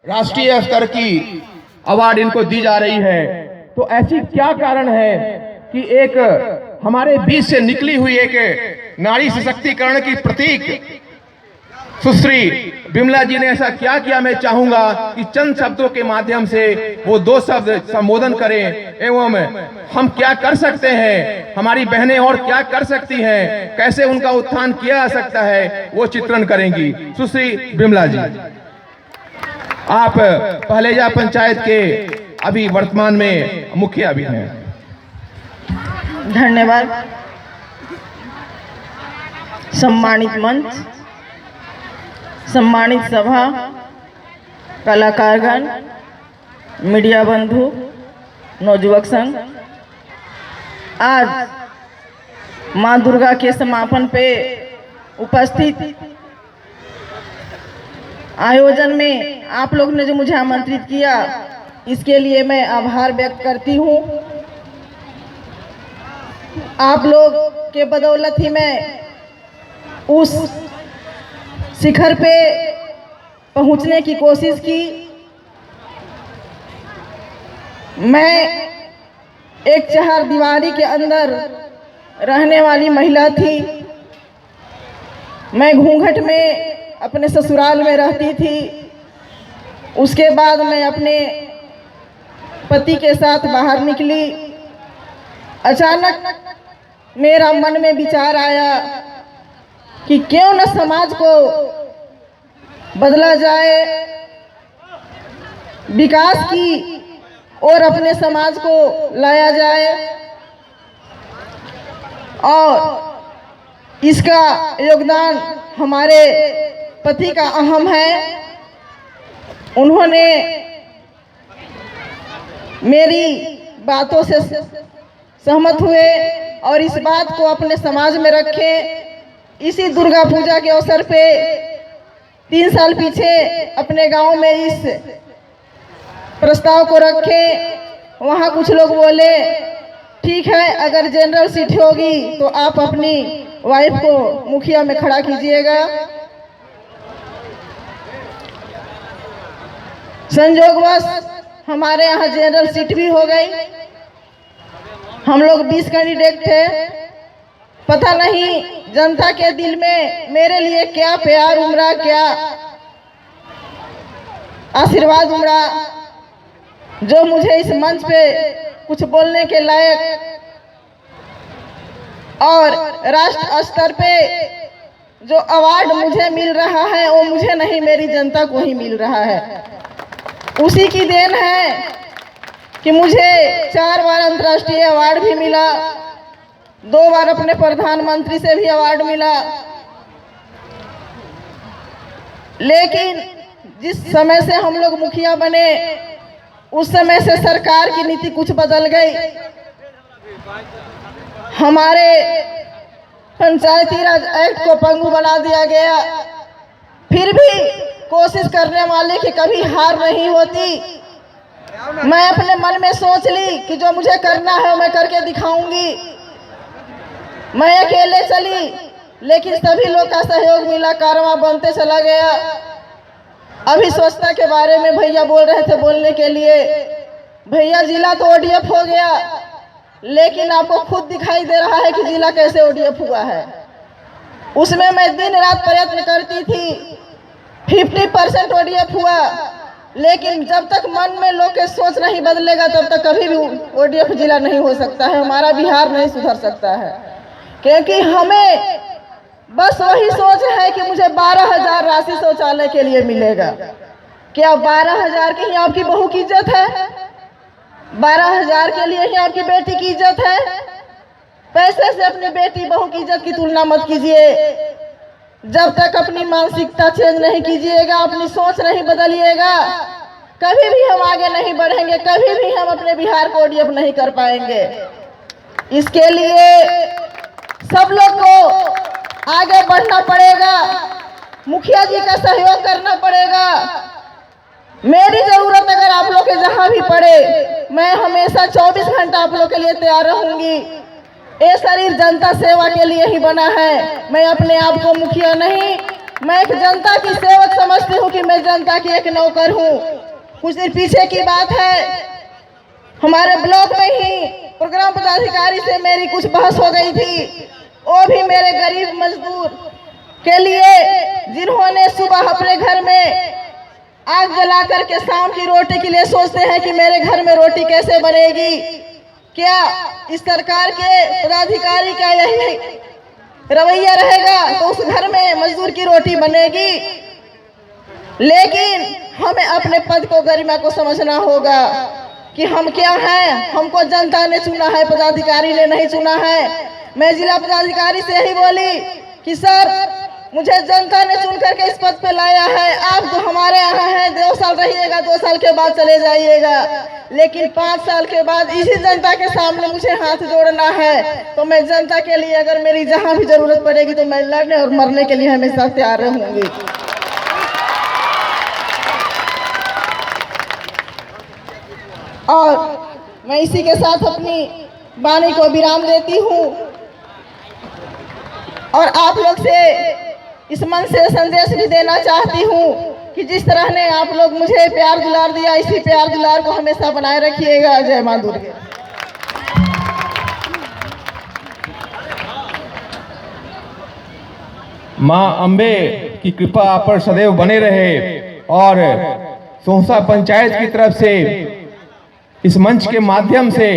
राष्ट्रीय स्तर की अवार्ड इनको दी जा रही है। तो ऐसी क्या कारण है कि एक हमारे बीच से निकली हुई एक नारी सशक्तिकरण की प्रतीक सुश्री बिमला जी ने ऐसा क्या किया। मैं चाहूंगा कि चंद शब्दों के माध्यम से वो दो शब्द संबोधन करें एवं हम क्या कर सकते हैं, हमारी बहनें और क्या कर सकती हैं, कैसे उनका उत्थान किया जा सकता है, वो चित्रण करेंगी। सुश्री बिमला जी, आप पहलेजा पंचायत के अभी वर्तमान में मुखिया भी हैं। धन्यवाद। सम्मानित मंच, सम्मानित सभा, कलाकारगण, मीडिया बंधु, नवयुवक संघ, आज मां दुर्गा के समापन पे उपस्थित आयोजन में आप लोग ने जो मुझे आमंत्रित किया, इसके लिए मैं आभार व्यक्त करती हूँ। आप लोग के बदौलत ही मैं उस शिखर पे पहुंचने की कोशिश की। मैं एक चार दीवारी के अंदर रहने वाली महिला थी। मैं घूंघट में अपने ससुराल में रहती थी। उसके बाद मैं अपने पति के साथ बाहर निकली। अचानक मेरा मन में विचार आया कि क्यों न समाज को बदला जाए, विकास की और अपने समाज को लाया जाए, और इसका योगदान हमारे पति का अहम है। उन्होंने मेरी बातों से सहमत हुए और इस बात को अपने समाज में रखे। इसी दुर्गा पूजा के अवसर पे 3 साल पीछे अपने गांव में इस प्रस्ताव को रखे। वहां कुछ लोग बोले, ठीक है, अगर जनरल सीट होगी तो आप अपनी वाइफ को मुखिया में खड़ा कीजिएगा। संयोगवश हमारे यहाँ जनरल सीट भी हो गई। हम लोग 20 कैंडिडेट थे। पता नहीं जनता के दिल में मेरे लिए क्या प्यार उमड़ा, क्या आशीर्वाद उमड़ा, जो मुझे इस मंच पे कुछ बोलने के लायक और राष्ट्र स्तर पे जो अवार्ड मुझे मिल रहा है वो मुझे नहीं, मेरी जनता को ही मिल रहा है। उसी की देन है कि मुझे 4 बार अंतर्राष्ट्रीय अवार्ड भी मिला, 2 बार अपने प्रधानमंत्री से भी अवार्ड मिला। लेकिन जिस समय से हम लोग मुखिया बने, उस समय से सरकार की नीति कुछ बदल गई। हमारे पंचायती राज एक्ट को पंगु बना दिया गया। फिर भी कोशिश करने वाले की कभी हार नहीं होती। मैं अपने मन में सोच ली कि जो मुझे करना है मैं करके दिखाऊंगी। मैं अकेले चली, लेकिन सभी लोग का सहयोग मिला, कारवां बनते चला गया। अभी स्वच्छता के बारे में भैया बोल रहे थे बोलने के लिए। भैया, जिला तो ODF हो गया, लेकिन आपको खुद दिखाई दे रहा है कि जिला कैसे ODF हुआ है। उसमें मैं दिन रात प्रयत्न करती थी। 50% ODF हुआ, लेकिन जब तक मन में लोग के सोच नहीं बदलेगा तब तक कभी भी ODF जिला नहीं हो सकता है। हमारा बिहार नहीं सुधर सकता है, क्योंकि हमें बस वही सोच है कि मुझे 12,000 राशि शौचालय के लिए मिलेगा। क्या 12,000 की ही आपकी बहू की इज्जत है? 12,000 के लिए ही आपकी बेटी की इज्जत है? पैसे से अपनी बेटी बहू की इज्जत की तुलना मत कीजिए। जब तक अपनी मानसिकता चेंज नहीं कीजिएगा, अपनी सोच नहीं बदलिएगा, कभी भी हम आगे नहीं बढ़ेंगे, कभी भी हम अपने बिहार को ODF नहीं कर पाएंगे। इसके लिए सब लोग को आगे बढ़ना पड़ेगा, मुखिया जी का सहयोग करना पड़ेगा। मेरी जरूरत अगर आप लोग के जहां भी पड़े, मैं हमेशा 24 घंटा आप लोग के लिए तैयार रहूंगी। ये शरीर जनता सेवा के लिए ही बना है। मैं अपने आप को मुखिया नहीं, मैं एक जनता की सेवक समझती हूँ कि मैं जनता की एक नौकर हूँ। कुछ दिन पीछे की बात है, हमारे ब्लॉक में ही प्रोग्राम पदाधिकारी से मेरी कुछ बहस हो गई थी। वो भी मेरे गरीब मजदूर के लिए, जिन्होंने सुबह अपने घर में आग जला करके शाम की रोटी के लिए सोचते हैं कि मेरे घर में रोटी कैसे बनेगी। क्या इस सरकार के पदाधिकारी का यही रवैया रहेगा तो उस घर में मजदूर की रोटी बनेगी? लेकिन हमें अपने पद को, गरिमा को समझना होगा कि हम क्या हैं। हमको जनता ने चुना है, पदाधिकारी ने नहीं चुना है। मैं जिला पदाधिकारी से यही बोली कि सर, मुझे जनता ने चुन करके इस पद पे लाया है। आप जो हमारे यहाँ हैं 2 साल रहिएगा, 2 साल के बाद चले जाइएगा, लेकिन 5 साल के बाद इसी जनता के सामने मुझे हाथ जोड़ना है। तो मैं जनता के लिए अगर मेरी जहाँ भी जरूरत पड़ेगी तो मैं लड़ने और मरने के लिए हमेशा तैयार रहूंगी। और मैं इसी के साथ अपनी वाणी को विराम देती हूँ और आप लोग से इस मन से संदेश भी देना चाहती हूँ कि जिस तरह ने आप लोग मुझे प्यार दुलार दिया, इसी प्यार दुलार को हमेशा बनाए रखिएगा। जय मां दुर्गे। मां अम्बे की कृपा आप पर सदैव बने रहे और सोहसा पंचायत की तरफ से इस मंच के माध्यम से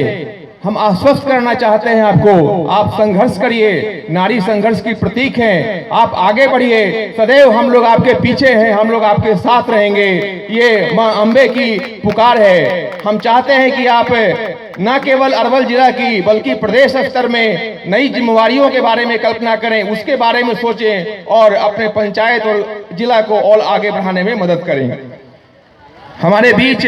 हम आश्वस्त करना चाहते हैं आपको, आप संघर्ष करिए, नारी संघर्ष की प्रतीक हैं, आप आगे बढ़िए, सदैव हम लोग आपके पीछे हैं, हम लोग आपके साथ रहेंगे। ये मां अम्बे की पुकार है। हम चाहते हैं कि आप न केवल अरवल जिला की बल्कि प्रदेश स्तर में नई जिम्मेवारियों के बारे में कल्पना करें, उसके बारे में सोचें और अपने पंचायत और जिला को और आगे बढ़ाने में मदद करें। हमारे बीच